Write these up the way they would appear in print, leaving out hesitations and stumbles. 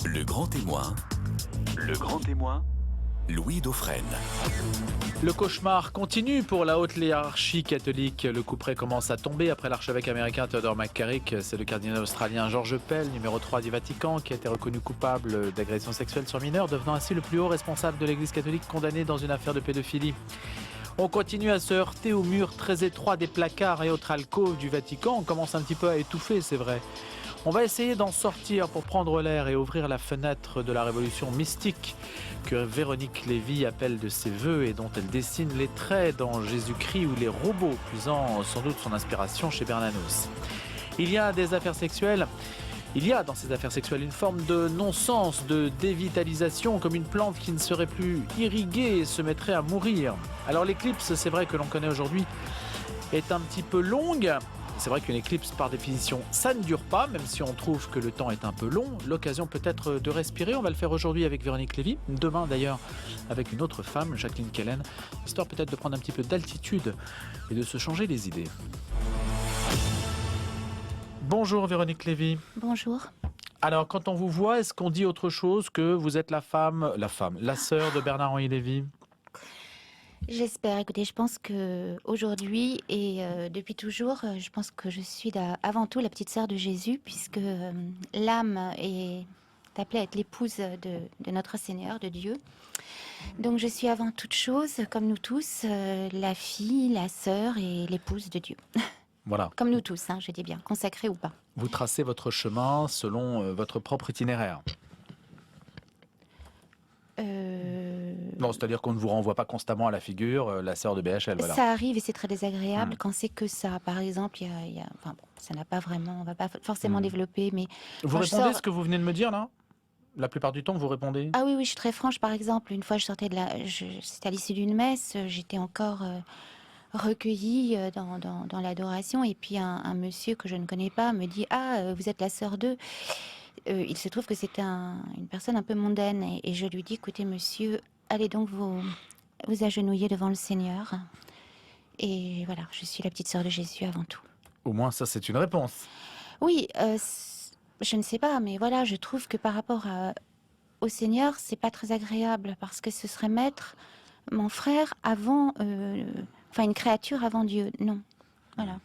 Le grand témoin. Le grand témoin. Louis Dauphren. Le cauchemar continue pour la haute hiérarchie catholique. Le couperet commence à tomber après l'archevêque américain Theodore McCarrick. C'est le cardinal australien George Pell, numéro 3 du Vatican, qui a été reconnu coupable d'agression sexuelle sur mineurs, devenant ainsi le plus haut responsable de l'Église catholique condamné dans une affaire de pédophilie. On continue à se heurter aux murs très étroits des placards et autres alcôves du Vatican. On commence un petit peu à étouffer, c'est vrai. On va essayer d'en sortir pour prendre l'air et ouvrir la fenêtre de la révolution mystique que Véronique Lévy appelle de ses voeux et dont elle dessine les traits dans Jésus-Christ ou les robots, puisant sans doute son inspiration chez Bernanos. Il y a dans ces affaires sexuelles une forme de non-sens, de dévitalisation, comme une plante qui ne serait plus irriguée et se mettrait à mourir. Alors l'éclipse, c'est vrai que l'on connaît aujourd'hui, est un petit peu longue. C'est vrai qu'une éclipse, par définition, ça ne dure pas, même si on trouve que le temps est un peu long. L'occasion peut-être de respirer. On va le faire aujourd'hui avec Véronique Lévy. Demain, d'ailleurs, avec une autre femme, Jacqueline Kellen. Histoire peut-être de prendre un petit peu d'altitude et de se changer les idées. Bonjour Véronique Lévy. Bonjour. Alors, quand on vous voit, est-ce qu'on dit autre chose que vous êtes la sœur de Bernard-Henri Lévy ? J'espère. Écoutez, je pense que aujourd'hui et depuis toujours, je pense que je suis avant tout la petite sœur de Jésus, puisque l'âme est appelée à être l'épouse de notre Seigneur, de Dieu. Donc je suis avant toute chose, comme nous tous, la fille, la sœur et l'épouse de Dieu. Voilà. Comme nous tous, je dis bien, consacrés ou pas. Vous tracez votre chemin selon votre propre itinéraire. Non, c'est-à-dire qu'on ne vous renvoie pas constamment à la figure, la sœur de BHL. Voilà. Ça arrive et c'est très désagréable quand c'est que ça. Par exemple, ça n'a pas vraiment, on va pas forcément développer, mais vous répondez ce que vous venez de me dire là ? La plupart du temps, vous répondez ? Ah oui, je suis très franche. Par exemple, une fois, c'était à l'issue d'une messe, j'étais encore recueillie dans l'adoration, et puis un monsieur que je ne connais pas me dit: ah, vous êtes la sœur d'eux. Il se trouve que c'était une personne un peu mondaine, et je lui dis: écoutez monsieur, allez donc vous agenouiller devant le Seigneur. Et voilà, je suis la petite sœur de Jésus avant tout. Au moins ça, c'est une réponse. Oui, je ne sais pas, mais voilà, je trouve que par rapport au Seigneur, c'est pas très agréable, parce que ce serait mettre mon frère avant, une créature avant Dieu. Non, voilà.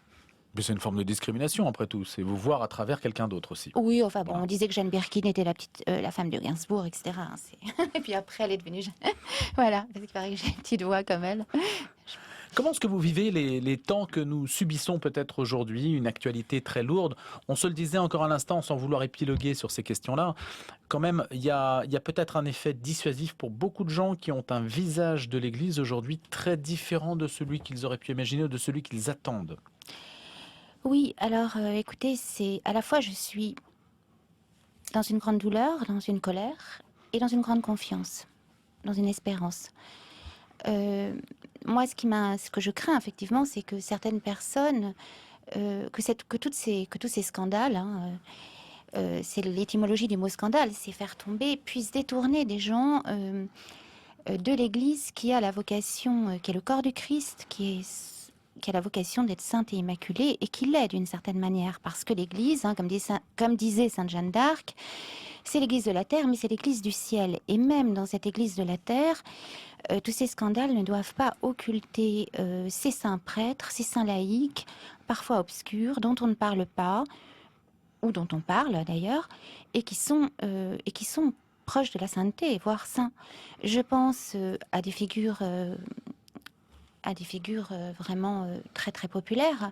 Mais c'est une forme de discrimination, après tout. C'est vous voir à travers quelqu'un d'autre aussi. Oui, on disait que Jeanne Birkin était la femme de Gainsbourg, etc. Et puis après, elle est devenue... Voilà, parce qu'il paraît que j'ai une petite voix comme elle. Comment est-ce que vous vivez les temps que nous subissons peut-être aujourd'hui, une actualité très lourde ? On se le disait encore à l'instant, sans vouloir épiloguer sur ces questions-là. Quand même, il y a peut-être un effet dissuasif pour beaucoup de gens qui ont un visage de l'Église aujourd'hui très différent de celui qu'ils auraient pu imaginer ou de celui qu'ils attendent. Oui, alors écoutez, c'est à la fois je suis dans une grande douleur, dans une colère et dans une grande confiance, dans une espérance. Moi, ce que je crains effectivement, c'est que certaines personnes, que tous ces scandales, c'est l'étymologie du mot scandale, c'est faire tomber, puissent détourner des gens de l'Église qui a la vocation, qui est le corps du Christ, qui a la vocation d'être sainte et immaculée, et qui l'est d'une certaine manière, parce que l'Église, comme disait Sainte Jeanne d'Arc, c'est l'Église de la terre, mais c'est l'Église du ciel. Et même dans cette Église de la terre, tous ces scandales ne doivent pas occulter ces saints prêtres, ces saints laïcs, parfois obscurs, dont on ne parle pas, ou dont on parle d'ailleurs, et qui sont proches de la sainteté, voire saints. Je pense à des figures vraiment très très populaires,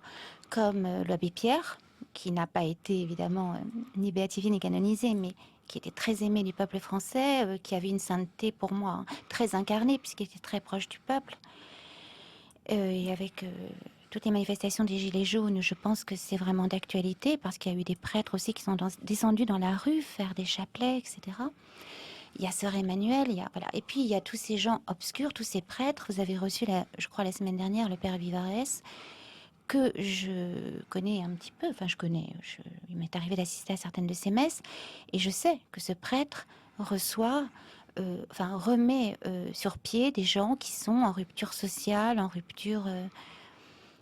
comme l'abbé Pierre, qui n'a pas été évidemment ni béatifié ni canonisé, mais qui était très aimé du peuple français, qui avait une sainteté pour moi très incarnée, puisqu'il était très proche du peuple. Et avec toutes les manifestations des Gilets jaunes, je pense que c'est vraiment d'actualité, parce qu'il y a eu des prêtres aussi qui sont descendus dans la rue faire des chapelets, etc. Il y a Sœur Emmanuel, voilà. Et puis il y a tous ces gens obscurs, tous ces prêtres. Vous avez reçu, je crois la semaine dernière, le Père Vivarès, que je connais un petit peu. Il m'est arrivé d'assister à certaines de ces messes, et je sais que ce prêtre remet sur pied des gens qui sont en rupture sociale, en rupture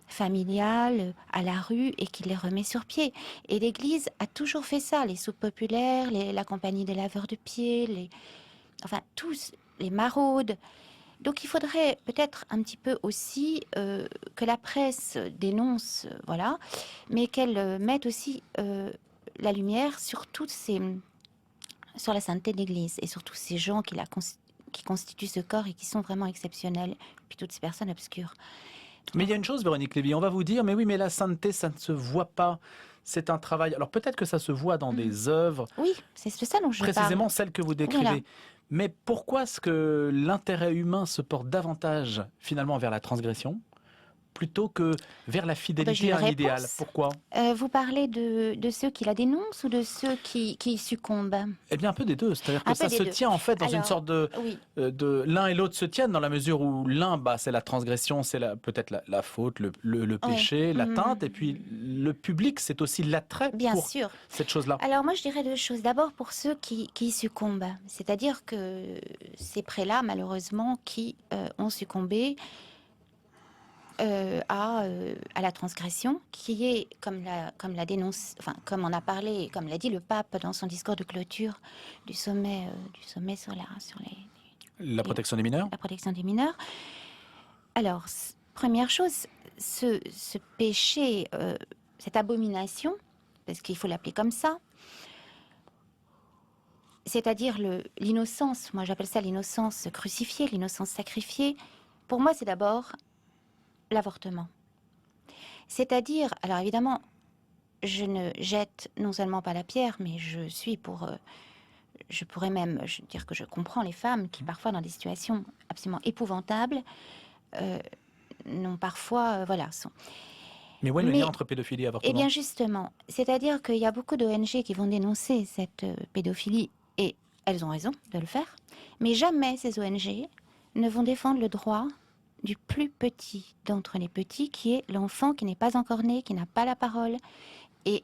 familiales à la rue et qui les remet sur pied. Et l'Église a toujours fait ça, les soupes populaires, la compagnie des laveurs de pieds, enfin tous, les maraudes. Donc il faudrait peut-être un petit peu aussi que la presse dénonce, voilà, mais qu'elle mette aussi la lumière sur sur la sainteté de l'Église et sur tous ces gens qui constituent ce corps et qui sont vraiment exceptionnels, puis toutes ces personnes obscures. Mais il y a une chose, Véronique Lévy, on va vous dire, mais oui, mais la sainteté, ça ne se voit pas. C'est un travail. Alors peut-être que ça se voit dans des œuvres. Oui, c'est ça dont je précisément parle. celles que vous décrivez. Voilà. Mais pourquoi est-ce que l'intérêt humain se porte davantage finalement vers la transgression plutôt que vers la fidélité à un idéal? Pourquoi? Vous parlez de ceux qui la dénoncent ou de ceux qui succombent? Eh bien, un peu des deux. C'est-à-dire que ça se tient en fait dans une sorte oui. de l'un et l'autre se tiennent dans la mesure où l'un, c'est la transgression, c'est peut-être la faute, le péché, l'atteinte, et puis le public, c'est aussi l'attrait pour cette chose-là. Alors moi, je dirais deux choses. D'abord pour ceux qui succombent, c'est-à-dire que ces prélats, malheureusement, qui ont succombé à la transgression, qui est, comme la dénonce, enfin, comme on a parlé, comme l'a dit le pape dans son discours de clôture du sommet sur la protection des mineurs. La protection des mineurs. Alors, première chose, ce péché, cette abomination, parce qu'il faut l'appeler comme ça, c'est-à-dire l'innocence, moi j'appelle ça l'innocence crucifiée, l'innocence sacrifiée, pour moi c'est d'abord l'avortement. C'est-à-dire, alors évidemment, je ne jette non seulement pas la pierre, mais je pourrais même dire que je comprends les femmes qui parfois dans des situations absolument épouvantables, n'ont parfois, sont... Mais où est le lien entre pédophilie et avortement? Eh bien justement, c'est-à-dire qu'il y a beaucoup d'ONG qui vont dénoncer cette pédophilie, et elles ont raison de le faire, mais jamais ces ONG ne vont défendre le droit du plus petit d'entre les petits, qui est l'enfant qui n'est pas encore né, qui n'a pas la parole, et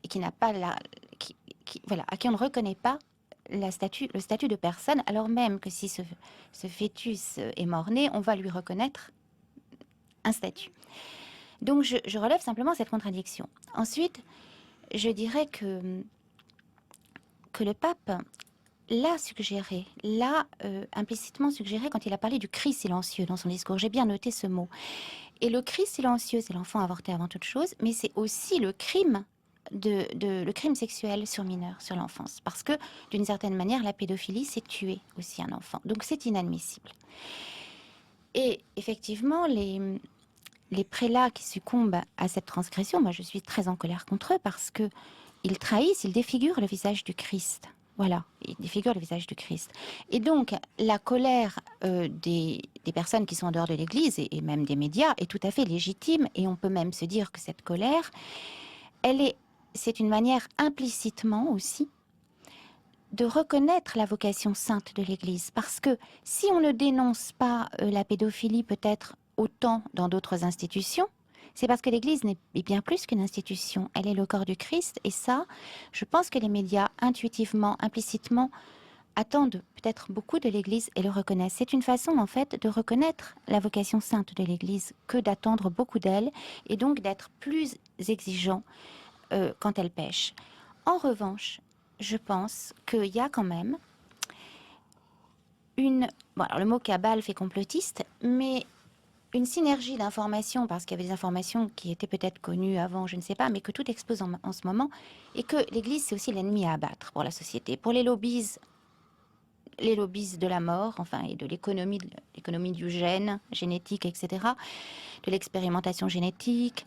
qui n'a pas à qui on ne reconnaît pas le statut de personne, alors même que si ce fœtus est mort-né, on va lui reconnaître un statut. Donc je relève simplement cette contradiction. Ensuite, je dirais que le pape l'a implicitement suggéré quand il a parlé du cri silencieux dans son discours. J'ai bien noté ce mot. Et le cri silencieux, c'est l'enfant avorté avant toute chose, mais c'est aussi le crime le crime sexuel sur mineur, sur l'enfance. Parce que, d'une certaine manière, la pédophilie, c'est tuer aussi un enfant. Donc c'est inadmissible. Et effectivement, les prélats qui succombent à cette transgression, moi je suis très en colère contre eux parce que ils trahissent, ils défigurent le visage du Christ. Voilà, ils défigurent le visage du Christ. Et donc, la colère des personnes qui sont en dehors de l'Église et même des médias est tout à fait légitime. Et on peut même se dire que cette colère, c'est une manière implicitement aussi de reconnaître la vocation sainte de l'Église. Parce que si on ne dénonce pas la pédophilie peut-être autant dans d'autres institutions, c'est parce que l'Église est bien plus qu'une institution. Elle est le corps du Christ. Et ça, je pense que les médias, intuitivement, implicitement, attendent peut-être beaucoup de l'Église et le reconnaissent. C'est une façon, en fait, de reconnaître la vocation sainte de l'Église que d'attendre beaucoup d'elle et donc d'être plus exigeant quand elle pêche. En revanche, je pense qu'il y a quand même alors le mot cabale fait complotiste, mais une synergie d'informations, parce qu'il y avait des informations qui étaient peut-être connues avant, je ne sais pas, mais que tout explose en ce moment, et que l'Église, c'est aussi l'ennemi à abattre pour la société. Pour les lobbies de la mort, enfin, et de l'économie du gène, génétique, etc., de l'expérimentation génétique,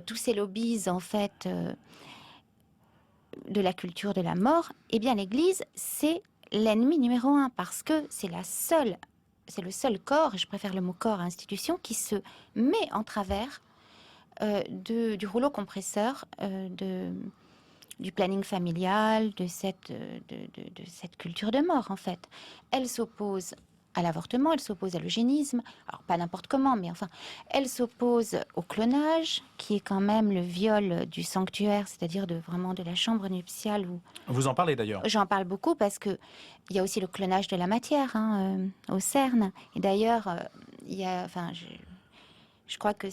tous ces lobbies, en fait, de la culture de la mort, eh bien, l'Église, c'est l'ennemi numéro un, parce que c'est le seul corps, et je préfère le mot corps à institution, qui se met en travers du rouleau compresseur du planning familial, de cette culture de mort, en fait. Elle s'oppose à l'avortement, elle s'oppose à l'eugénisme, alors pas n'importe comment, mais enfin, elle s'oppose au clonage, qui est quand même le viol du sanctuaire, c'est-à-dire vraiment de la chambre nuptiale. Vous en parlez d'ailleurs. J'en parle beaucoup parce que il y a aussi le clonage de la matière au CERN. Et d'ailleurs, je crois que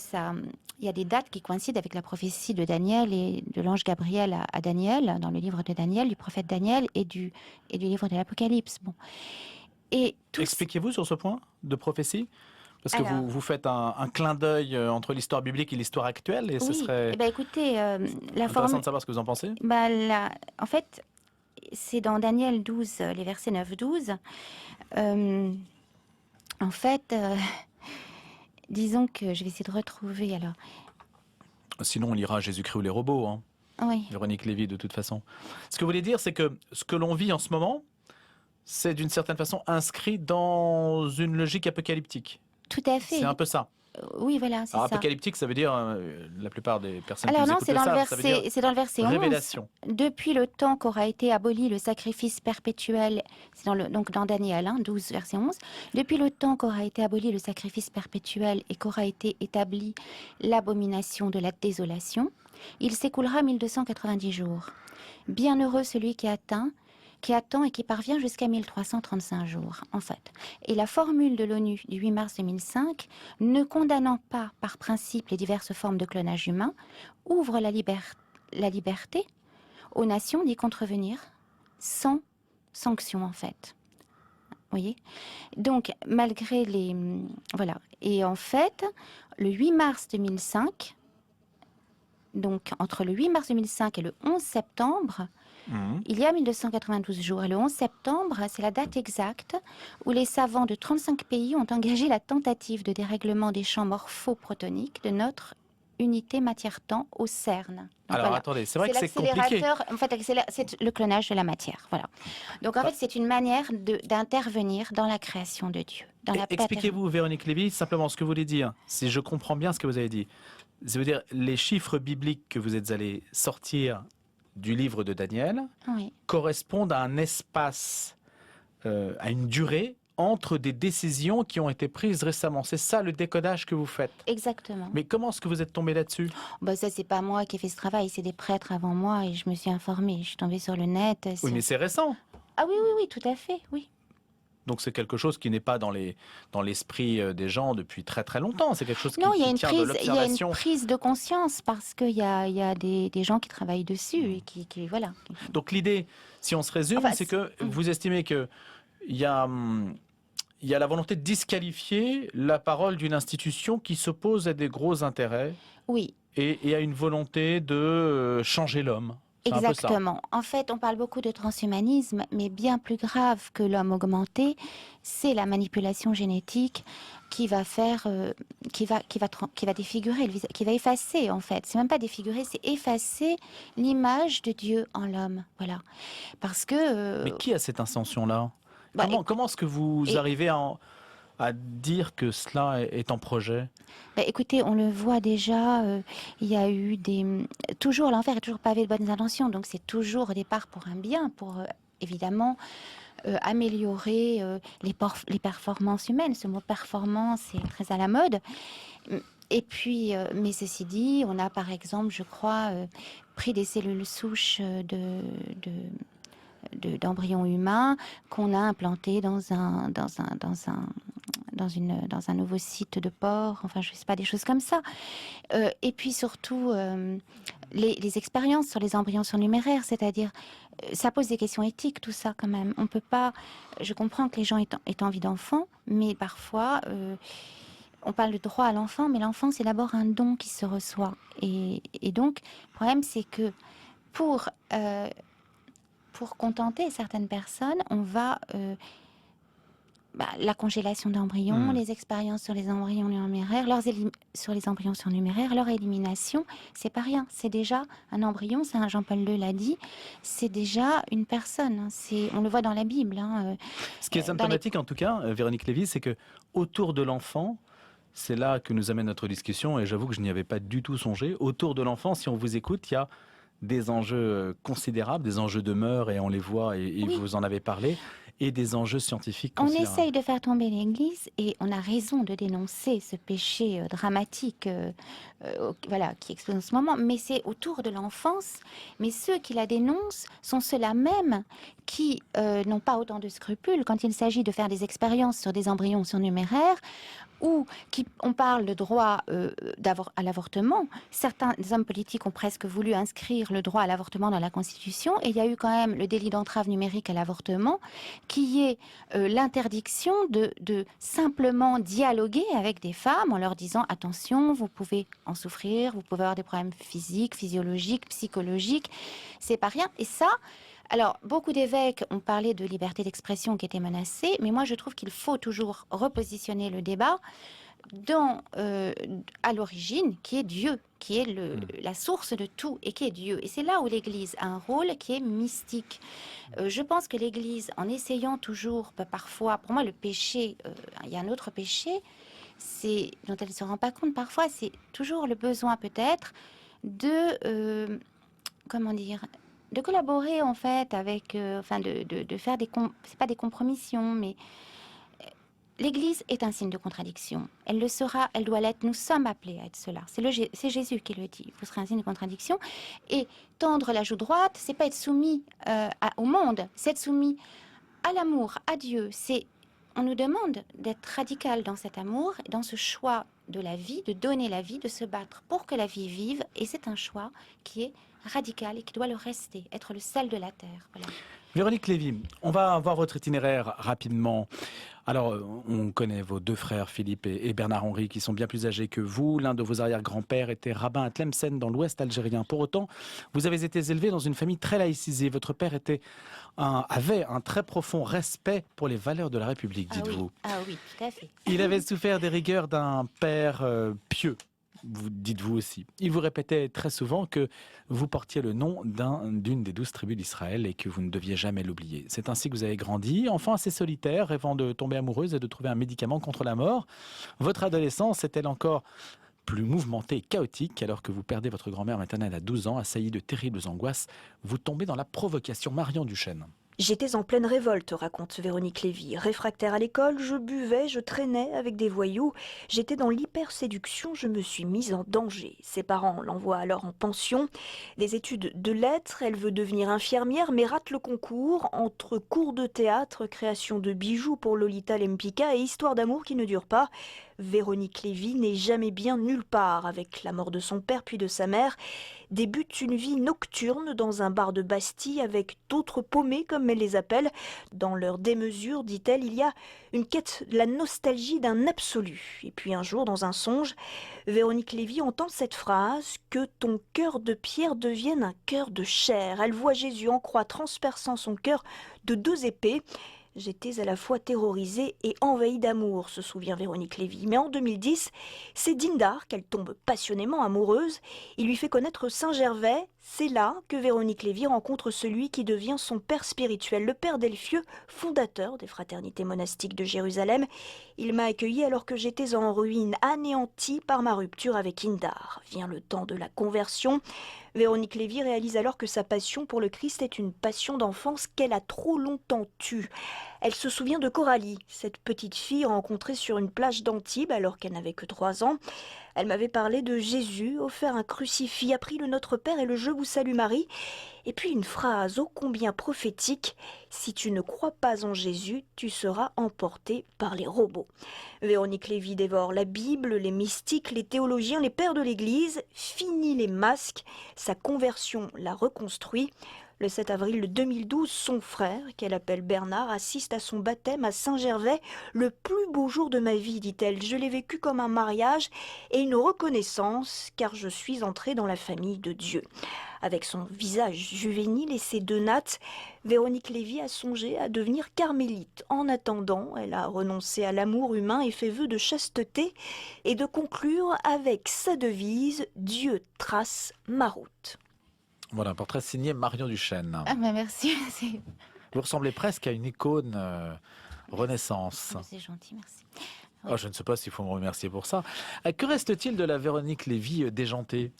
il y a des dates qui coïncident avec la prophétie de Daniel et de l'ange Gabriel à Daniel, dans le livre de Daniel, du prophète Daniel et du livre de l'Apocalypse. Bon. Et expliquez-vous sur ce point de prophétie. Parce que Alors, vous faites un clin d'œil entre l'histoire biblique et l'histoire actuelle, et ce oui, serait eh ben, écoutez, la intéressant formule, de savoir ce que vous en pensez. en fait, c'est dans Daniel 12, les versets 9-12. En fait, disons que je vais essayer de retrouver alors. Sinon, on lira Jésus-Christ ou les robots, hein. Oui, Véronique Lévy, de toute façon. Ce que vous voulez dire, c'est que ce que l'on vit en ce moment, c'est d'une certaine façon inscrit dans une logique apocalyptique. tout à fait. C'est un peu ça. Oui, voilà, c'est Alors, ça. apocalyptique, ça veut dire, la plupart des personnes Alors qui nous non, écoutent c'est le dans le savent, ça veut dire c'est dans le verset 11. révélation. Depuis le temps qu'aura été aboli le sacrifice perpétuel, c'est donc dans Daniel 12, verset 11. Depuis le temps qu'aura été aboli le sacrifice perpétuel et qu'aura été établie l'abomination de la désolation, il s'écoulera 1290 jours. Bienheureux celui qui attend et qui parvient jusqu'à 1335 jours, en fait. Et la formule de l'ONU du 8 mars 2005, ne condamnant pas par principe les diverses formes de clonage humain, ouvre la liberté aux nations d'y contrevenir sans sanction, en fait. Vous voyez ? Donc, malgré les... Voilà. Et en fait, le 8 mars 2005, donc entre le 8 mars 2005 et le 11 septembre, il y a 1292 jours. Et le 11 septembre, c'est la date exacte où les savants de 35 pays ont engagé la tentative de dérèglement des champs morpho-protoniques de notre unité matière-temps au CERN. Donc, Alors, voilà. attendez, c'est vrai que c'est compliqué. L'accélérateur, en fait, c'est le clonage de la matière. Voilà. Donc, en fait, c'est une manière d'intervenir dans la création de Dieu. Dans la Expliquez-vous, Véronique Lévy, simplement ce que vous voulez dire, si je comprends bien ce que vous avez dit. Ça veut dire, les chiffres bibliques que vous êtes allés sortir du livre de Daniel Oui. correspondent à un espace, à une durée entre des décisions qui ont été prises récemment. C'est ça le décodage que vous faites. Exactement. Mais comment est-ce que vous êtes tombé là-dessus? Ça, c'est pas moi qui ai fait ce travail, c'est des prêtres avant moi et je me suis informée. Je suis tombée sur le net. Oui, mais c'est récent. Ah oui, tout à fait, oui. Donc c'est quelque chose qui n'est pas dans l'esprit des gens depuis très très longtemps. C'est quelque chose qui Non, il y a tient de une l'observation. prise de conscience parce qu'il y a des gens qui travaillent dessus et qui voilà. Donc l'idée, si on se résume, Enfin, c'est que vous estimez que il y a la volonté de disqualifier la parole d'une institution qui s'oppose à des gros intérêts Oui, et à une volonté de changer l'homme. C'est un peu ça. exactement. En fait, on parle beaucoup de transhumanisme, mais bien plus grave que l'homme augmenté, c'est la manipulation génétique qui va faire, qui va défigurer, qui va effacer en fait. C'est même pas défigurer, c'est effacer l'image de Dieu en l'homme. Voilà, parce que. Mais qui a cette intention-là? Bah, Comment est-ce que vous arrivez à dire que cela est en projet? Écoutez, on le voit déjà, il y a eu toujours, l'enfer est toujours pavé de bonnes intentions, donc c'est toujours au départ pour un bien, pour évidemment améliorer les performances humaines. Ce mot performance est très à la mode. Et puis, mais ceci dit, on a par exemple, je crois, pris des cellules souches d'embryons humains qu'on a implantés dans un nouveau site de port, enfin je sais pas, des choses comme ça. Et puis surtout les expériences sur les embryons surnuméraires, c'est-à-dire ça pose des questions éthiques tout ça quand même. On peut pas. Je comprends que les gens aient envie d'enfants, mais parfois on parle de droit à l'enfant, mais l'enfant c'est d'abord un don qui se reçoit. Et donc le problème c'est que pour contenter certaines personnes, on va la congélation d'embryons, les expériences sur les embryons surnuméraires, sur les embryons surnuméraires, leur élimination, c'est pas rien. C'est déjà un embryon, Jean-Paul II l'a dit, c'est déjà une personne. On le voit dans la Bible. Ce qui est symptomatique en tout cas, Véronique Lévy, c'est que autour de l'enfant, c'est là que nous amène notre discussion, et j'avoue que je n'y avais pas du tout songé. Autour de l'enfant, si on vous écoute, il y a des enjeux considérables, des enjeux de mœurs, et on les voit, et Oui. vous en avez parlé. et des enjeux scientifiques On considérables. essaye de faire tomber l'Église et on a raison de dénoncer ce péché dramatique voilà, qui explose en ce moment, mais c'est autour de l'enfance. Mais ceux qui la dénoncent sont ceux-là même qui n'ont pas autant de scrupules quand il s'agit de faire des expériences sur des embryons surnuméraires ou on parle de droit à l'avortement. Certains hommes politiques ont presque voulu inscrire le droit à l'avortement dans la Constitution, et il y a eu quand même le délit d'entrave numérique à l'avortement, qui est l'interdiction de simplement dialoguer avec des femmes en leur disant « Attention, vous pouvez en souffrir, vous pouvez avoir des problèmes physiques, physiologiques, psychologiques, c'est pas rien. » Et ça... Alors, beaucoup d'évêques ont parlé de liberté d'expression qui était menacée, mais moi je trouve qu'il faut toujours repositionner le débat à l'origine, qui est Dieu, qui est la source de tout et qui est Dieu. Et c'est là où l'Église a un rôle qui est mystique. Je pense que l'Église, en essayant toujours, parfois, pour moi le péché, il y a un autre péché, dont elle ne se rend pas compte parfois, c'est toujours le besoin peut-être de... comment dire, de collaborer en fait avec, de faire c'est pas des compromissions, mais l'Église est un signe de contradiction. Elle le sera, elle doit l'être. Nous sommes appelés à être cela. C'est Jésus qui le dit. Vous serez un signe de contradiction. Et tendre la joue droite, c'est pas être soumis au monde, c'est être soumis à l'amour, à Dieu. On nous demande d'être radical dans cet amour, dans ce choix de la vie, de donner la vie, de se battre pour que la vie vive. Et c'est un choix qui est radical et qui doit le rester, être le sel de la terre. Voilà. Véronique Lévy, on va voir votre itinéraire rapidement. Alors, on connaît vos deux frères, Philippe et Bernard-Henri, qui sont bien plus âgés que vous. L'un de vos arrière-grands-pères était rabbin à Tlemcen, dans l'ouest algérien. Pour autant, vous avez été élevé dans une famille très laïcisée. Votre père avait un très profond respect pour les valeurs de la République, dites-vous. Ah oui, tout à fait. Il avait souffert des rigueurs d'un père pieux. Vous dites-vous aussi. Il vous répétait très souvent que vous portiez le nom d'une des 12 tribus d'Israël et que vous ne deviez jamais l'oublier. C'est ainsi que vous avez grandi, enfant assez solitaire, rêvant de tomber amoureuse et de trouver un médicament contre la mort. Votre adolescence est-elle encore plus mouvementée et chaotique alors que vous perdez votre grand-mère maternelle à 12 ans, assaillie de terribles angoisses? Vous tombez dans la provocation. Marion Duchesne. J'étais en pleine révolte, raconte Véronique Lévy. Réfractaire à l'école, je buvais, je traînais avec des voyous. J'étais dans l'hyperséduction, je me suis mise en danger. Ses parents l'envoient alors en pension. Des études de lettres, elle veut devenir infirmière, mais rate le concours. Entre cours de théâtre, création de bijoux pour Lolita Lempicka et histoire d'amour qui ne dure pas, Véronique Lévy n'est jamais bien nulle part. Avec la mort de son père puis de sa mère, débute une vie nocturne dans un bar de Bastille avec d'autres paumés, comme elle les appelle. Dans leur démesure, dit-elle, il y a une quête, la nostalgie d'un absolu. Et puis un jour, dans un songe, Véronique Lévy entend cette phrase « Que ton cœur de pierre devienne un cœur de chair ». Elle voit Jésus en croix transperçant son cœur de 2 épées. J'étais à la fois terrorisée et envahie d'amour, se souvient Véronique Lévy. Mais en 2010, c'est Dindar qu'elle tombe passionnément amoureuse. Il lui fait connaître Saint-Gervais. C'est là que Véronique Lévy rencontre celui qui devient son père spirituel, le père Delfieux, fondateur des fraternités monastiques de Jérusalem. Il m'a accueilli alors que j'étais en ruine, anéantie par ma rupture avec Indar. Vient le temps de la conversion. Véronique Lévy réalise alors que sa passion pour le Christ est une passion d'enfance qu'elle a trop longtemps tue. Elle se souvient de Coralie, cette petite fille rencontrée sur une plage d'Antibes alors qu'elle n'avait que 3 ans. Elle m'avait parlé de Jésus, offert un crucifix, appris le Notre Père et le Je vous salue Marie. Et puis une phrase ô combien prophétique, « Si tu ne crois pas en Jésus, tu seras emporté par les robots ». Véronique Lévy dévore la Bible, les mystiques, les théologiens, les pères de l'Église, finit les masques, sa conversion la reconstruit. Le 7 avril 2012, son frère, qu'elle appelle Bernard, assiste à son baptême à Saint-Gervais. « Le plus beau jour de ma vie, dit-elle, je l'ai vécu comme un mariage et une reconnaissance, car je suis entrée dans la famille de Dieu. » Avec son visage juvénile et ses 2 nattes, Véronique Lévy a songé à devenir carmélite. En attendant, elle a renoncé à l'amour humain et fait vœu de chasteté et de conclure avec sa devise « Dieu trace ma route ». Voilà, un portrait signé Marion Duchesne. Ah ben merci. Vous ressemblez presque à une icône Renaissance. C'est gentil, merci. Oh, je ne sais pas s'il faut me remercier pour ça. Que reste-t-il de la Véronique Lévy déjantée?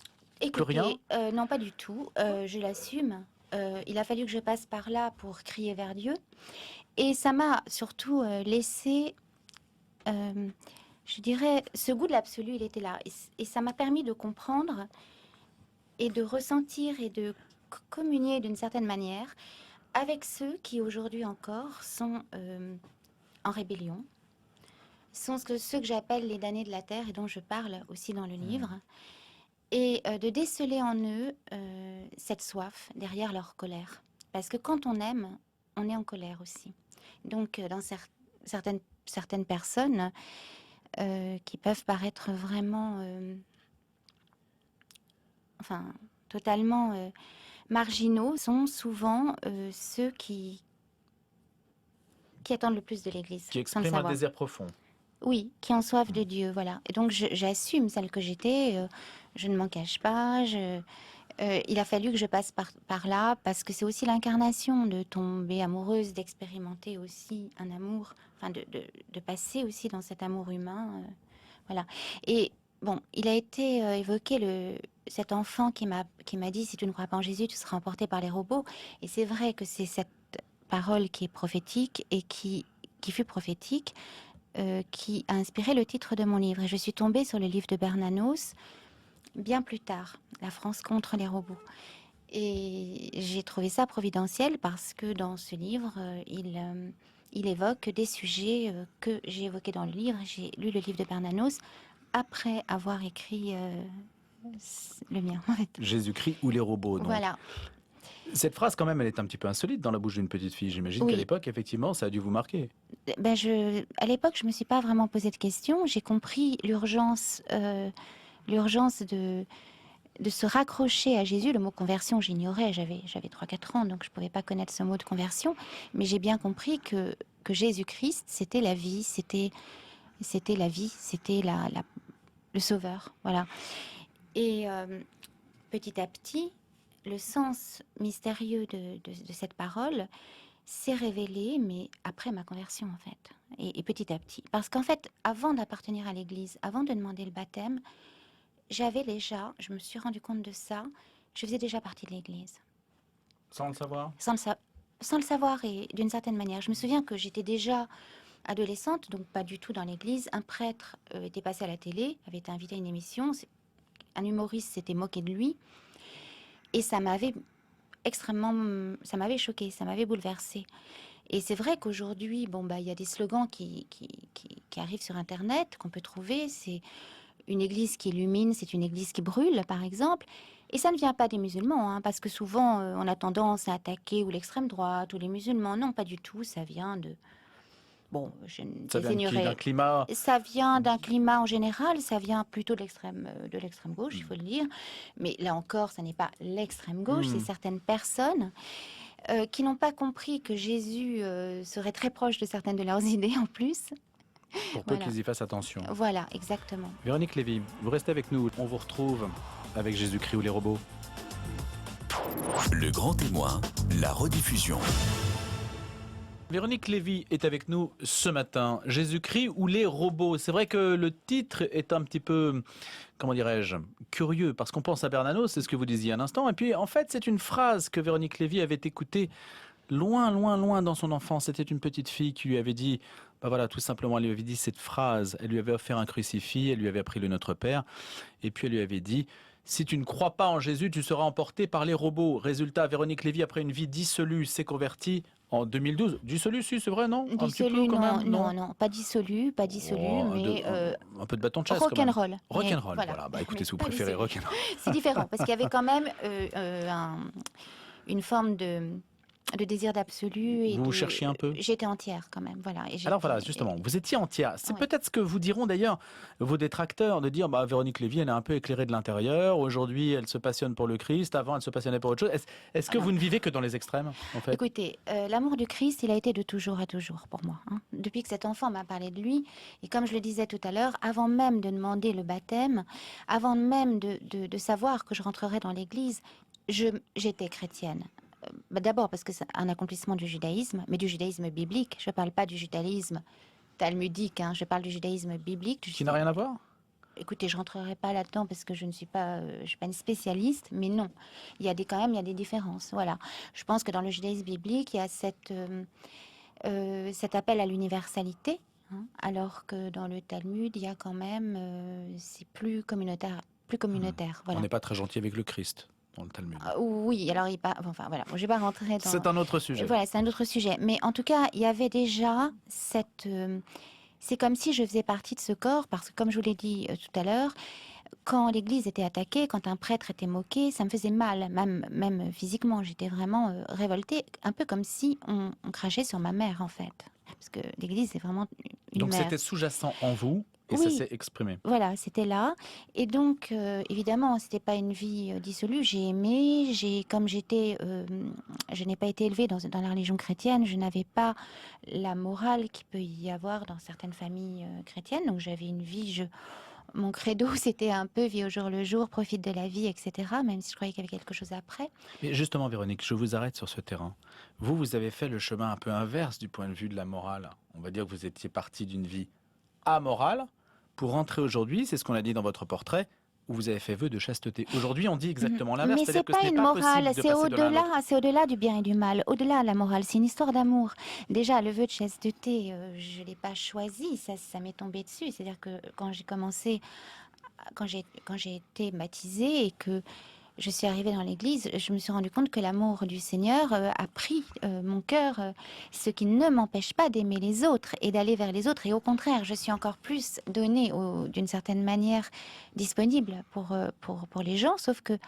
Écoutez, Plus rien non, pas du tout. Je l'assume. il a fallu que je passe par là pour crier vers Dieu. Et ça m'a surtout laissé, je dirais, ce goût de l'absolu, il était là. Et ça m'a permis de comprendre et de ressentir et de communier d'une certaine manière avec ceux qui aujourd'hui encore sont en rébellion, sont ceux que j'appelle les damnés de la terre et dont je parle aussi dans le livre, et de déceler en eux cette soif derrière leur colère. Parce que quand on aime, on est en colère aussi. Donc dans certaines personnes qui peuvent paraître vraiment, totalement marginaux, sont souvent ceux qui attendent le plus de l'Église. Qui sans le exprime un savoir. désir profond. Oui, qui ont soif de Dieu, voilà. Et donc j'assume celle que j'étais, je ne m'en cache pas. Il a fallu que je passe par là, parce que c'est aussi l'incarnation de tomber amoureuse, d'expérimenter aussi un amour, de passer aussi dans cet amour humain. Voilà. Et bon, il a été évoqué cet enfant qui m'a dit, si tu ne crois pas en Jésus, tu seras emporté par les robots. Et c'est vrai que c'est cette parole qui est prophétique et qui fut prophétique, qui a inspiré le titre de mon livre. Et je suis tombée sur le livre de Bernanos bien plus tard, La France contre les robots. Et j'ai trouvé ça providentiel parce que dans ce livre, il évoque des sujets que j'ai évoqués dans le livre. J'ai lu le livre de Bernanos après avoir écrit le mien, en fait. Jésus-Christ ou les robots. Donc. Voilà. Cette phrase, quand même, elle est un petit peu insolite dans la bouche d'une petite fille. J'imagine qu'à l'époque, effectivement, ça a dû vous marquer. À l'époque, je ne me suis pas vraiment posé de questions. J'ai compris l'urgence de se raccrocher à Jésus. Le mot conversion, j'ignorais. J'avais 3-4 ans, donc je ne pouvais pas connaître ce mot de conversion. Mais j'ai bien compris que Jésus-Christ, c'était la vie, c'était la vie, c'était le sauveur. Voilà. Et petit à petit, le sens mystérieux de cette parole s'est révélé, mais après ma conversion, en fait. Et petit à petit. Parce qu'en fait, avant d'appartenir à l'Église, avant de demander le baptême, je me suis rendu compte de ça, je faisais déjà partie de l'Église. Sans le savoir ? Sans le savoir, et d'une certaine manière. Je me souviens que j'étais déjà adolescente, donc pas du tout dans l'Église. Un prêtre était passé à la télé, avait été invité à une émission. Un humoriste s'était moqué de lui. Et ça m'avait choquée, ça m'avait bouleversée. Et c'est vrai qu'aujourd'hui, il y a des slogans qui arrivent sur Internet, qu'on peut trouver. C'est une église qui illumine, c'est une église qui brûle, par exemple. Et ça ne vient pas des musulmans, parce que souvent, on a tendance à attaquer ou l'extrême droite ou les musulmans. Non, pas du tout, ça vient de... Ça vient d'un climat... Ça vient d'un climat en général, ça vient plutôt de l'extrême gauche, il faut le dire. Mais là encore, ça n'est pas l'extrême gauche, c'est certaines personnes qui n'ont pas compris que Jésus serait très proche de certaines de leurs idées en plus. Pour peu qu'ils y fassent attention. Voilà, exactement. Véronique Lévy, vous restez avec nous. On vous retrouve avec Jésus-Christ ou les robots. Le grand témoin, la rediffusion. Véronique Lévy est avec nous ce matin. Jésus-Christ ou les robots. C'est vrai que le titre est un petit peu, comment dirais-je, curieux, parce qu'on pense à Bernanos, c'est ce que vous disiez un instant. Et puis, en fait, c'est une phrase que Véronique Lévy avait écoutée loin, loin, loin dans son enfance. C'était une petite fille qui lui avait dit, tout simplement, elle lui avait dit cette phrase. Elle lui avait offert un crucifix, elle lui avait appris le Notre Père. Et puis, elle lui avait dit... Si tu ne crois pas en Jésus, tu seras emporté par les robots. Résultat, Véronique Lévy, après une vie dissolue, s'est convertie en 2012. Dissolue, si, c'est vrai, non? Dissolue, non, pas dissolue, mais... un peu de bâton de chasse, rock'n'roll. Rock'n'roll, voilà. Écoutez, si vous préférez rock'n'roll. C'est différent, parce qu'il y avait quand même une forme de désir d'absolu. Et vous cherchiez un peu? J'étais entière quand même, voilà. Alors voilà, justement, vous étiez entière. C'est peut-être ce que vous diront d'ailleurs vos détracteurs, de dire Véronique Lévy, elle est un peu éclairée de l'intérieur. Aujourd'hui, elle se passionne pour le Christ. Avant, elle se passionnait pour autre chose. Est-ce que vous ne vivez que dans les extrêmes, en fait? Écoutez, l'amour du Christ, il a été de toujours à toujours pour moi. Depuis que cet enfant m'a parlé de lui, et comme je le disais tout à l'heure, avant même de demander le baptême, avant même de savoir que je rentrerais dans l'Église, j'étais chrétienne. D'abord parce que c'est un accomplissement du judaïsme, mais du judaïsme biblique. Je ne parle pas du judaïsme talmudique, je parle du judaïsme biblique. Qui n'a rien à voir? écoutez, je rentrerai pas là-dedans parce que je ne suis pas, je suis pas une spécialiste, mais non, quand même, il y a des différences. Voilà. Je pense que dans le judaïsme biblique, il y a cet appel à l'universalité, hein, alors que dans le Talmud, il y a quand même, c'est plus communautaire, plus communautaire. On Voilà. n'est pas très gentil avec le Christ dans le Talmud. Oui, alors enfin voilà, je vais pas rentrer dans. C'est un autre sujet. Voilà, c'est un autre sujet. Mais en tout cas, il y avait déjà c'est comme si je faisais partie de ce corps, parce que comme je vous l'ai dit tout à l'heure, quand l'Église était attaquée, quand un prêtre était moqué, ça me faisait mal, même physiquement. J'étais vraiment révoltée, un peu comme si on crachait sur ma mère, en fait. Parce que l'Église, c'est vraiment une Donc mère. c'était sous-jacent en vous et ça Oui. s'est exprimé. Voilà, c'était là. Et donc, évidemment, c'était pas une vie dissolue. J'ai aimé, comme je n'ai pas été élevée dans la religion chrétienne, je n'avais pas la morale qu'il peut y avoir dans certaines familles chrétiennes. Donc, j'avais une vie, mon credo, c'était un peu vie au jour le jour, profite de la vie, etc. Même si je croyais qu'il y avait quelque chose après. Mais justement, Véronique, je vous arrête sur ce terrain. Vous avez fait le chemin un peu inverse du point de vue de la morale. On va dire que vous étiez parti d'une vie amorale pour rentrer aujourd'hui, c'est ce qu'on a dit dans votre portrait, où vous avez fait vœu de chasteté. Aujourd'hui, on dit exactement l'inverse. Mais c'est C'est-à-dire que ce pas n'est une pas morale, possible de passer de l'un à l'autre. c'est au-delà du bien et du mal, au-delà de la morale, c'est une histoire d'amour. Déjà, le vœu de chasteté, je l'ai pas choisi, ça m'est tombé dessus. C'est-à-dire que quand j'ai été baptisée et que je suis arrivée dans l'église, je me suis rendu compte que l'amour du Seigneur a pris mon cœur, ce qui ne m'empêche pas d'aimer les autres et d'aller vers les autres. Et au contraire, je suis encore plus donnée, d'une certaine manière, disponible pour les gens. Sauf que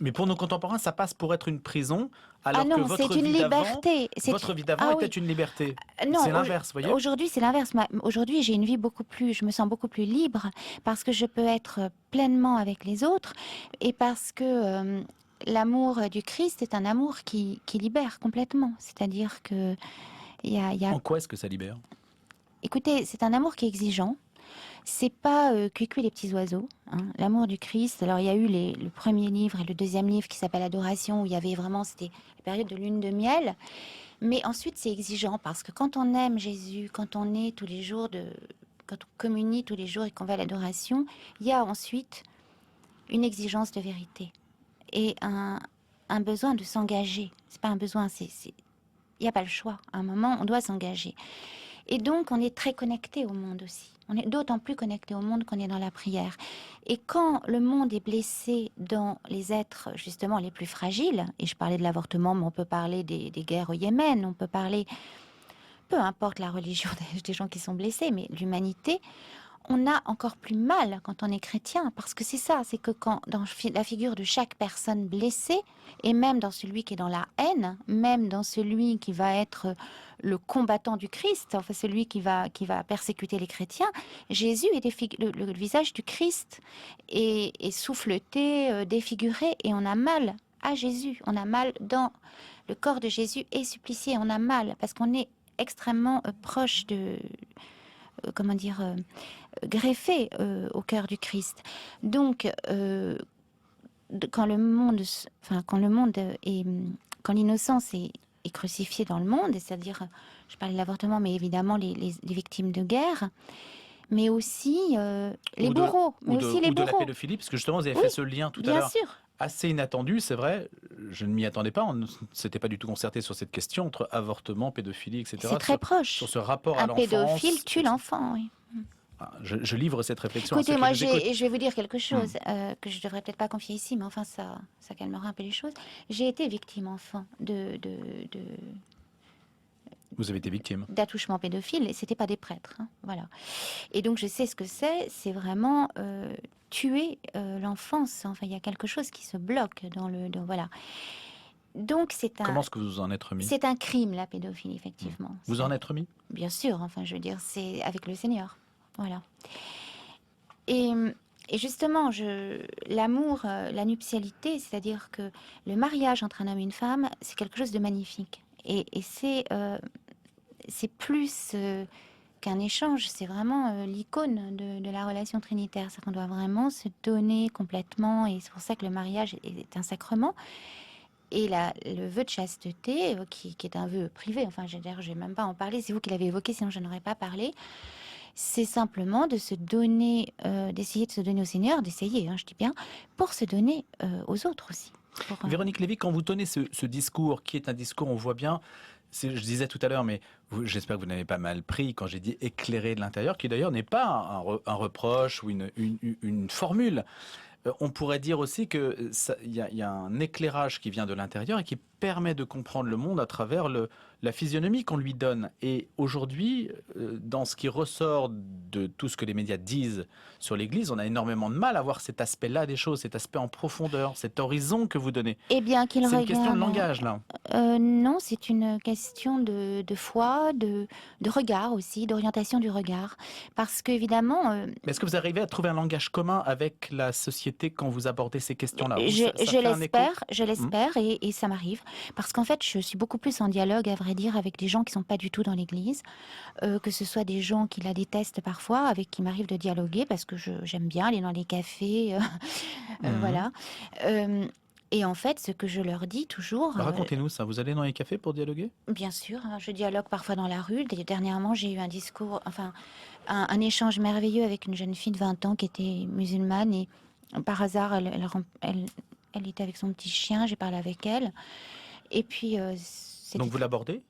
Mais pour nos contemporains, ça passe pour être une prison, alors ah non, que votre c'est une vie d'avant, liberté. votre vie d'avant Ah était oui. une liberté. Non, C'est l'inverse, vous voyez. Aujourd'hui, c'est l'inverse. Aujourd'hui, j'ai une vie je me sens beaucoup plus libre parce que je peux être pleinement avec les autres et parce que l'amour du Christ est un amour qui libère complètement. C'est-à-dire que il y a... En quoi est-ce que ça libère? Écoutez, c'est un amour qui est exigeant. C'est pas cuicui les petits oiseaux, hein. L'amour du Christ. Alors il y a eu le premier livre et le deuxième livre qui s'appelle Adoration, où il y avait vraiment, c'était la période de lune de miel. Mais ensuite c'est exigeant parce que quand on aime Jésus, quand on est tous les jours quand on communie tous les jours et qu'on va à l'adoration, il y a ensuite une exigence de vérité et un besoin de s'engager. C'est pas un besoin, il n'y a pas le choix. À un moment, on doit s'engager. Et donc, on est très connecté au monde aussi. On est d'autant plus connecté au monde qu'on est dans la prière. Et quand le monde est blessé dans les êtres, justement, les plus fragiles, et je parlais de l'avortement, mais on peut parler des guerres au Yémen, on peut parler, peu importe la religion des gens qui sont blessés, mais l'humanité, on a encore plus mal quand on est chrétien, parce que c'est ça, c'est que dans la figure de chaque personne blessée, et même dans celui qui est dans la haine, même dans celui qui va être le combattant du Christ, enfin celui qui va persécuter les chrétiens, Jésus est le visage du Christ est souffleté, défiguré, et on a mal à Jésus, on a mal dans le corps de Jésus est supplicié, on a mal, parce qu'on est extrêmement proche de... comment dire, greffé au cœur du Christ. Donc, quand l'innocence est crucifiée dans le monde, c'est-à-dire, je parlais de l'avortement, mais évidemment les victimes de guerre, mais aussi les bourreaux, mais aussi les ou de la bourreaux. pédophilie, parce que justement, vous avez Oui, fait ce lien tout à Bien l'heure. sûr. Assez inattendu, c'est vrai, je ne m'y attendais pas, on ne s'était pas du tout concerté sur cette question entre avortement, pédophilie, etc. C'est très proche. Sur ce rapport à Un l'enfance. pédophile tue l'enfant, oui. Je livre cette réflexion. Écoutez, à ceux moi, qui nous écoutent. je vais vous dire quelque chose que je devrais peut-être pas confier ici, mais enfin, ça calmera un peu les choses. J'ai été victime enfant Vous avez été victime. d'attouchements pédophiles, et c'était pas des prêtres, hein, voilà. Et donc, je sais ce que c'est vraiment tuer l'enfance. Enfin, il y a quelque chose qui se bloque voilà. Donc, Comment est-ce que vous en êtes remis? c'est un crime, la pédophilie, effectivement. Vous en êtes remis? Bien sûr, enfin, je veux dire, c'est avec le Seigneur. Voilà. Et justement, l'amour, la nuptialité, c'est-à-dire que le mariage entre un homme et une femme, c'est quelque chose de magnifique. Et c'est plus qu'un échange, c'est vraiment l'icône de la relation trinitaire. C'est qu'on doit vraiment se donner complètement, et c'est pour ça que le mariage est un sacrement. Et le vœu de chasteté, qui est un vœu privé, enfin, je vais même pas en parler, c'est vous qui l'avez évoqué, sinon je n'aurais pas parlé. c'est simplement de se donner, d'essayer de se donner au Seigneur, d'essayer, hein, je dis bien, pour se donner aux autres aussi. Véronique Lévy, quand vous tenez ce discours, qui est un discours, on voit bien, je disais tout à l'heure, mais j'espère que vous n'avez pas mal pris quand j'ai dit éclairé de l'intérieur, qui d'ailleurs n'est pas un reproche ou une formule. On pourrait dire aussi qu'il y a un éclairage qui vient de l'intérieur et qui permet de comprendre le monde à travers la physionomie qu'on lui donne. Et aujourd'hui, dans ce qui ressort de tout ce que les médias disent sur l'Église, on a énormément de mal à voir cet aspect-là des choses, cet aspect en profondeur, cet horizon que vous donnez. Eh bien, qu'il C'est une regarde. question de langage, là. Non, c'est une question de foi, de regard aussi, d'orientation du regard. Parce qu'évidemment, Mais est-ce que vous arrivez à trouver un langage commun avec la société quand vous abordez ces questions-là? Vous, je ça fait un écho? l'espère, et ça m'arrive. Parce qu'en fait, je suis beaucoup plus en dialogue, à vrai dire, avec des gens qui ne sont pas du tout dans l'Église, que ce soit des gens qui la détestent parfois, avec qui m'arrive de dialoguer, parce que j'aime bien aller dans les cafés, voilà. Et en fait, ce que je leur dis toujours, Racontez-nous ça. Vous allez dans les cafés pour dialoguer? bien sûr, hein, je dialogue parfois dans la rue. Dernièrement, j'ai eu un discours, enfin, un échange merveilleux avec une jeune fille de 20 ans qui était musulmane, et par hasard, elle était avec son petit chien, j'ai parlé avec elle. Et puis, Donc vous l'abordez?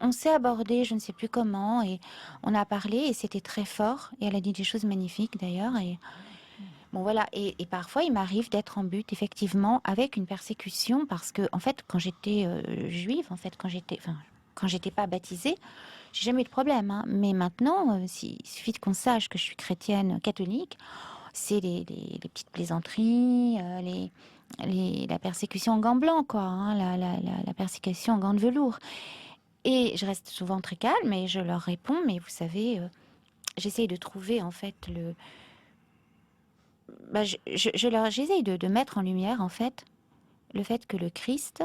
on s'est abordé, je ne sais plus comment, et on a parlé, et c'était très fort. Et elle a dit des choses magnifiques d'ailleurs. Et bon, voilà. Et parfois, il m'arrive d'être en but, effectivement, avec une persécution, parce que, en fait, quand j'étais juive, en fait, quand j'étais pas baptisée, j'ai jamais eu de problème, hein. Mais maintenant, il suffit qu'on sache que je suis chrétienne catholique, c'est les petites plaisanteries, la persécution en gants blancs, quoi, hein, la persécution en gants de velours. Et je reste souvent très calme et je leur réponds, mais vous savez, j'essaye de trouver, en fait, j'essaye de mettre en lumière, en fait, le fait que le Christ,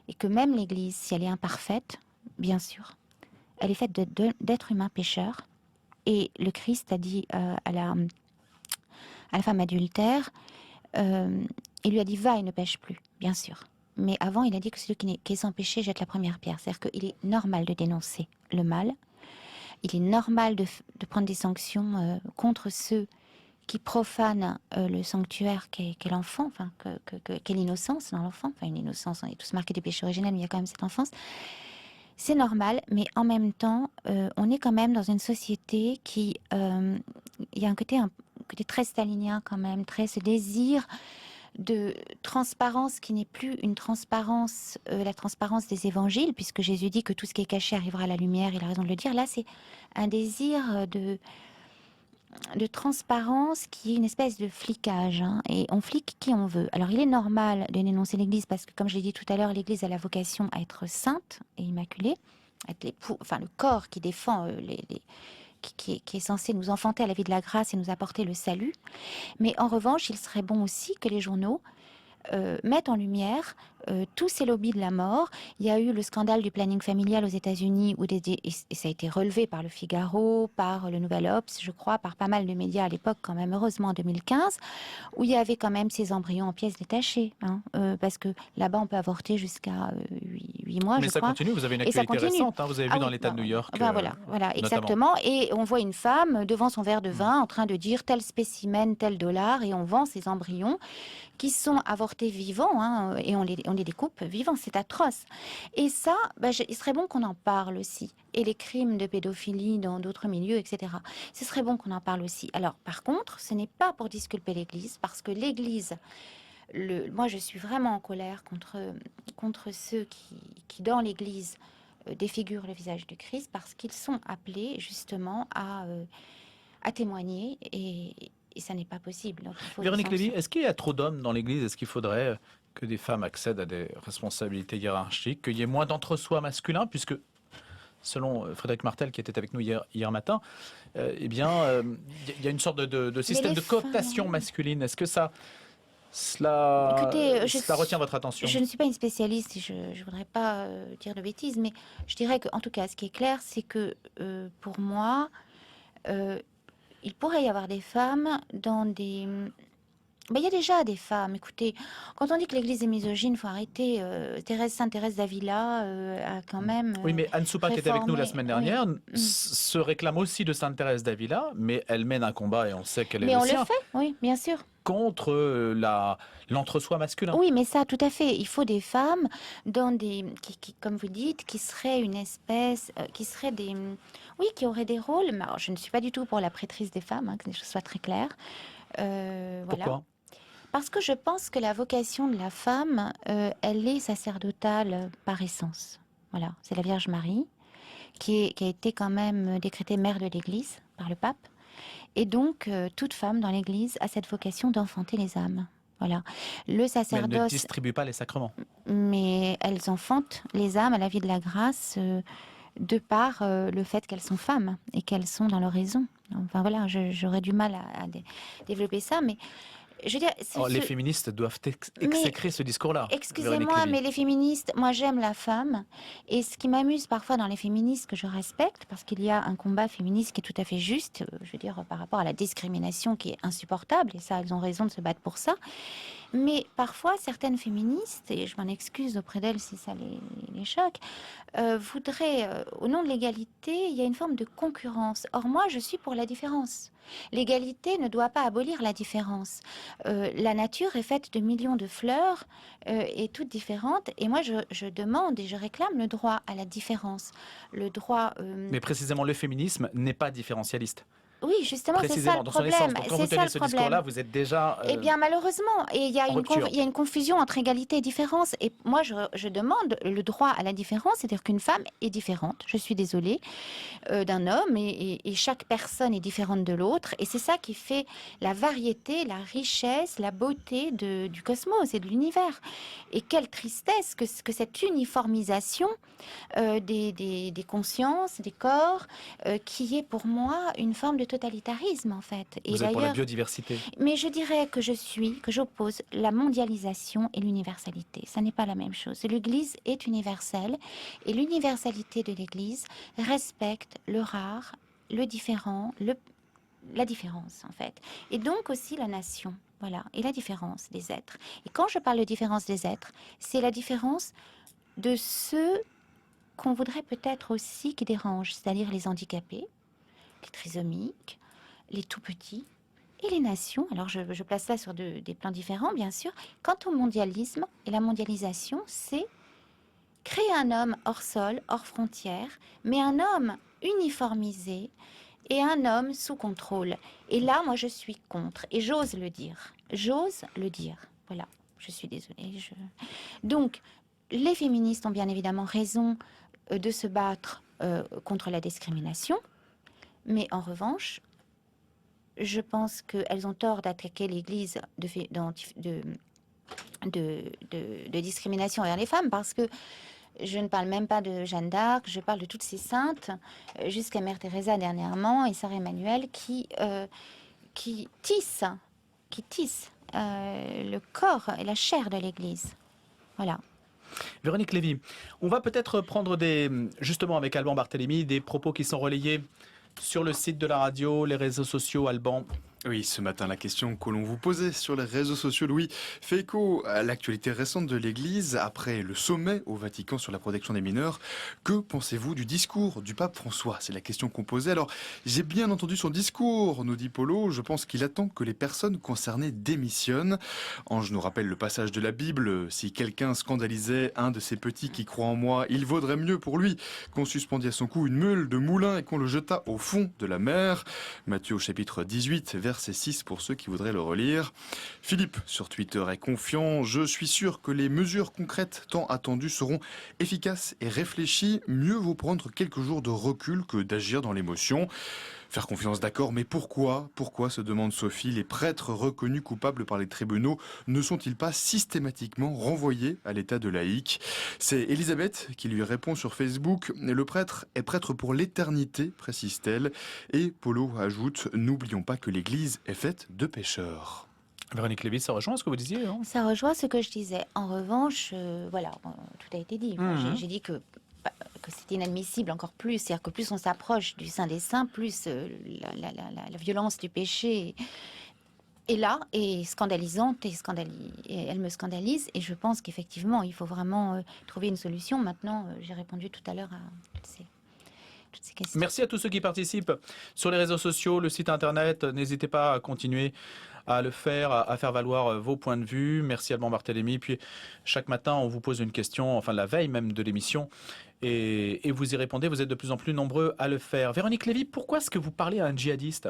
et que même l'Église, si elle est imparfaite, bien sûr, elle est faite d'êtres humains pécheurs. Et le Christ a dit à la femme adultère, il lui a dit, va et ne pêche plus, bien sûr. Mais avant, il a dit que celui qui est sans péché jette la première pierre. C'est-à-dire qu'il est normal de dénoncer le mal. Il est normal de prendre des sanctions contre ceux qui profanent le sanctuaire qu'est l'enfant, enfin, qu'est l'innocence dans l'enfant. Enfin, une innocence, on est tous marqués du péché originel, mais il y a quand même cette enfance. C'est normal, mais en même temps, on est quand même dans une société qui... il y a un côté très stalinien quand même, très ce désir de transparence qui n'est plus une transparence, la transparence des évangiles, puisque Jésus dit que tout ce qui est caché arrivera à la lumière, il a raison de le dire. Là, c'est un désir de transparence qui est une espèce de flicage, hein, et on flique qui on veut. Alors il est normal de dénoncer l'Église parce que, comme je l'ai dit tout à l'heure, l'Église a la vocation à être sainte et immaculée, être le corps qui défend qui est censé nous enfanter à la vie de la grâce et nous apporter le salut. Mais en revanche, il serait bon aussi que les journaux mettent en lumière tous ces lobbies de la mort. Il y a eu le scandale du planning familial aux États-Unis, et ça a été relevé par le Figaro, par le Nouvel Obs, je crois, par pas mal de médias à l'époque, quand même, heureusement en 2015, où il y avait quand même ces embryons en pièces détachées, hein, parce que là-bas, on peut avorter jusqu'à 8 mois, Mais je ça crois. continue, vous avez une Et ça actualité continue. récente, hein, vous avez vu dans l'État de New York. Voilà, notamment. exactement. Et on voit une femme devant son verre de vin en train de dire tel spécimen, tel dollar, et on vend ces embryons qui sont avortés vivants, hein, et on les découpe vivants. C'est atroce. Et ça, il serait bon qu'on en parle aussi. Et les crimes de pédophilie dans d'autres milieux, etc. Ce serait bon qu'on en parle aussi. Alors, par contre, ce n'est pas pour disculper l'Église, parce que l'Église... moi, je suis vraiment en colère contre ceux qui dans l'Église, défigurent le visage du Christ, parce qu'ils sont appelés justement à témoigner, et ça n'est pas possible. Donc, il faut Véronique Lévy, est-ce qu'il y a trop d'hommes dans l'Église? Est-ce qu'il faudrait que des femmes accèdent à des responsabilités hiérarchiques, qu'il y ait moins d'entre-soi masculin, puisque selon Frédéric Martel, qui était avec nous hier matin, il y a une sorte de système de cooptation masculine. Est-ce que cela retient votre attention? Je ne suis pas une spécialiste et je ne voudrais pas dire de bêtises, mais je dirais qu'en tout cas, ce qui est clair, c'est que pour moi, il pourrait y avoir des femmes dans des Ben, il y a déjà des femmes. Écoutez, quand on dit que l'Église est misogyne, il faut arrêter. Sainte Thérèse d'Avila a quand même Oui, mais Anne Soupa, qui était avec nous la semaine oui. dernière, se réclame aussi de Sainte Thérèse d'Avila, mais elle mène un combat, et on sait qu'elle est Mais le on sien, le fait, oui, bien sûr. contre l'entre-soi masculin. Oui, mais ça, tout à fait. Il faut des femmes comme vous dites, qui seraient une espèce, qui seraient oui, qui auraient des rôles. Mais alors, je ne suis pas du tout pour la prêtrise des femmes, hein, que les choses soient très claires. Voilà. Pourquoi ? Parce que je pense que la vocation de la femme, elle est sacerdotale par essence. Voilà, c'est la Vierge Marie qui a été quand même décrétée mère de l'Église par le pape. Et donc, toute femme dans l'Église a cette vocation d'enfanter les âmes. Voilà. Le Mais elle ne sacerdoce, distribue pas les sacrements. mais elles enfantent les âmes à la vie de la grâce de par le fait qu'elles sont femmes et qu'elles sont dans leur raison. Enfin voilà, j'aurais du mal à développer ça, mais je veux dire, Les féministes doivent exécrer ce discours-là. excusez-moi, mais les féministes, moi j'aime la femme. Et ce qui m'amuse parfois dans les féministes que je respecte, parce qu'il y a un combat féministe qui est tout à fait juste, je veux dire, par rapport à la discrimination qui est insupportable, et ça, elles ont raison de se battre pour ça. Mais parfois, certaines féministes, et je m'en excuse auprès d'elles si ça les choque, voudraient, au nom de l'égalité, il y a une forme de concurrence. Or, moi, je suis pour la différence. L'égalité ne doit pas abolir la différence. La nature est faite de millions de fleurs et toutes différentes. Et moi, je demande et je réclame le droit à la différence. Le droit... Mais précisément, le féminisme n'est pas différentialiste. Oui, justement, c'est ça le dans son essence. problème. Donc, quand vous tenez ce discours-là, vous êtes déjà Eh bien, malheureusement, et il y a rupture. une confusion entre égalité et différence. Et moi, je demande le droit à la différence, c'est-à-dire qu'une femme est différente, je suis désolée, d'un homme, et chaque personne est différente de l'autre. Et c'est ça qui fait la variété, la richesse, la beauté du cosmos et de l'univers. Et quelle tristesse que cette uniformisation des consciences, des corps, qui est pour moi une forme de totalitarisme en fait. Et vous êtes pour la d'ailleurs, biodiversité. mais je dirais que j'oppose la mondialisation et l'universalité. Ça n'est pas la même chose. L'Église est universelle et l'universalité de l'Église respecte le rare, le différent, la différence en fait. Et donc aussi la nation. Voilà. Et la différence des êtres. Et quand je parle de différence des êtres, c'est la différence de ceux qu'on voudrait peut-être aussi qui dérangent, c'est-à-dire les handicapés, les trisomiques, les tout-petits et les nations. Alors je place ça sur des plans différents, bien sûr. Quant au mondialisme et la mondialisation, c'est créer un homme hors sol, hors frontières, mais un homme uniformisé et un homme sous contrôle. Et là, moi, je suis contre. Et j'ose le dire. J'ose le dire. Voilà. Je suis désolée. Donc, les féministes ont bien évidemment raison de se battre contre la discrimination. Mais en revanche, je pense qu'elles ont tort d'attaquer l'Église de discrimination envers les femmes, parce que je ne parle même pas de Jeanne d'Arc, je parle de toutes ces saintes, jusqu'à Mère Teresa dernièrement et Sœur Emmanuelle, qui tissent le corps et la chair de l'Église. Voilà. Véronique Lévy, on va peut-être prendre justement avec Alban Barthélémy, des propos qui sont relayés sur le site de la radio, les réseaux sociaux, Alban. Oui, ce matin, la question que l'on vous posait sur les réseaux sociaux, Louis, fait écho à l'actualité récente de l'Église après le sommet au Vatican sur la protection des mineurs. Que pensez-vous du discours du pape François? C'est la question qu'on posait. Alors, j'ai bien entendu son discours, nous dit Polo. Je pense qu'il attend que les personnes concernées démissionnent. Ange nous rappelle le passage de la Bible. Si quelqu'un scandalisait un de ses petits qui croit en moi, il vaudrait mieux pour lui qu'on suspendît à son cou une meule de moulin et qu'on le jetât au fond de la mer. Matthieu au chapitre 18, verset 6 pour ceux qui voudraient le relire. Philippe sur Twitter est confiant. Je suis sûr que les mesures concrètes tant attendues seront efficaces et réfléchies. Mieux vaut prendre quelques jours de recul que d'agir dans l'émotion. Faire confiance, d'accord, mais pourquoi, se demande Sophie, les prêtres reconnus coupables par les tribunaux ne sont-ils pas systématiquement renvoyés à l'état de laïc? C'est Elisabeth qui lui répond sur Facebook. Le prêtre est prêtre pour l'éternité, précise-t-elle. Et Polo ajoute, n'oublions pas que l'Église est faite de pécheurs. Véronique Lévy, ça rejoint ce que vous disiez, non? Ça rejoint ce que je disais. En revanche, voilà, tout a été dit. J'ai dit que c'est inadmissible encore plus. C'est-à-dire que plus on s'approche du Saint des Saints, plus la violence du péché est là, est scandalisante, et elle me scandalise. Et je pense qu'effectivement, il faut vraiment trouver une solution. Maintenant, j'ai répondu tout à l'heure à toutes ces questions. Merci à tous ceux qui participent sur les réseaux sociaux, le site internet. N'hésitez pas à continuer à le faire, à faire valoir vos points de vue. Merci Alban Barthélémy. Puis chaque matin, on vous pose une question, enfin la veille même de l'émission, et vous y répondez. Vous êtes de plus en plus nombreux à le faire. Véronique Lévy, pourquoi est-ce que vous parlez à un djihadiste?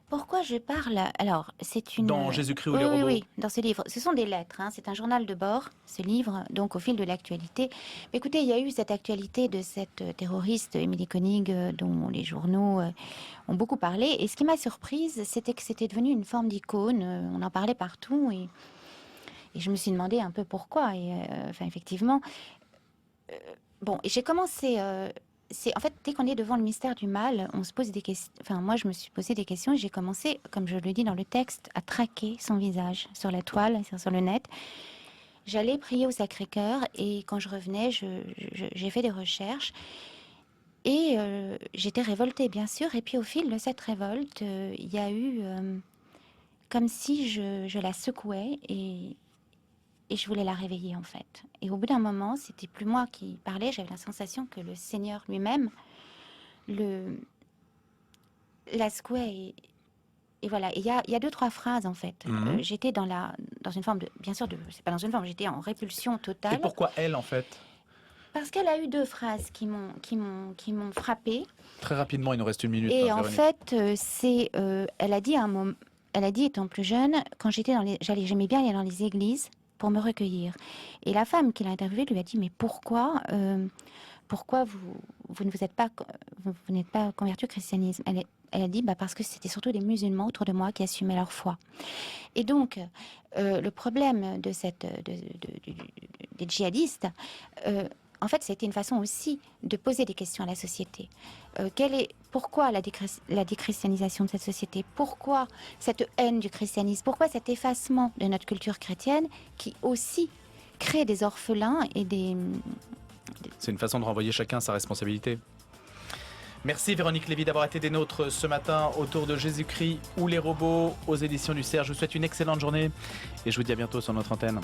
Pourquoi je parle? Alors, c'est une... Dans Jésus-Christ ou oui, les robots? Oui, dans ce livre. Ce sont des lettres, hein. C'est un journal de bord, ce livre, donc au fil de l'actualité. Écoutez, il y a eu cette actualité de cette terroriste, Émilie Koenig, dont les journaux ont beaucoup parlé. Et ce qui m'a surprise, c'était que c'était devenu une forme d'icône. On en parlait partout. Et je me suis demandé un peu pourquoi. Et enfin, effectivement... bon, et j'ai commencé... en fait, dès qu'on est devant le mystère du mal, on se pose des questions. Enfin, moi, je me suis posé des questions et j'ai commencé, comme je le dis dans le texte, à traquer son visage sur la toile, sur le net. J'allais prier au Sacré-Cœur et quand je revenais, j'ai fait des recherches et j'étais révoltée, bien sûr. Et puis, au fil de cette révolte, il y a eu comme si je la secouais et je voulais la réveiller, en fait. Et au bout d'un moment, c'était plus moi qui parlais, j'avais la sensation que le Seigneur lui-même la secouait. Et voilà, il y a 2-3 phrases, en fait. J'étais dans une forme de... Bien sûr, c'est pas dans une forme, j'étais en répulsion totale. Et pourquoi elle, en fait? Parce qu'elle a eu 2 phrases qui m'ont frappée. Très rapidement, il nous reste 1 minute. Et en Véronique. fait, elle a dit à un moment... Elle a dit, étant plus jeune, quand j'aimais bien aller dans les églises pour me recueillir. Et la femme qui l'a interviewée lui a dit, mais pourquoi vous n'êtes pas convertie au christianisme? Elle a dit, parce que c'était surtout des musulmans autour de moi qui assumaient leur foi. Et donc, le problème des djihadistes, en fait, c'était une façon aussi de poser des questions à la société. Pourquoi la déchristianisation de cette société? Pourquoi cette haine du christianisme? Pourquoi cet effacement de notre culture chrétienne qui aussi crée des orphelins et des... C'est une façon de renvoyer chacun sa responsabilité. Merci Véronique Lévy d'avoir été des nôtres ce matin autour de Jésus-Christ ou les robots aux éditions du Cerf. Je vous souhaite une excellente journée et je vous dis à bientôt sur notre antenne.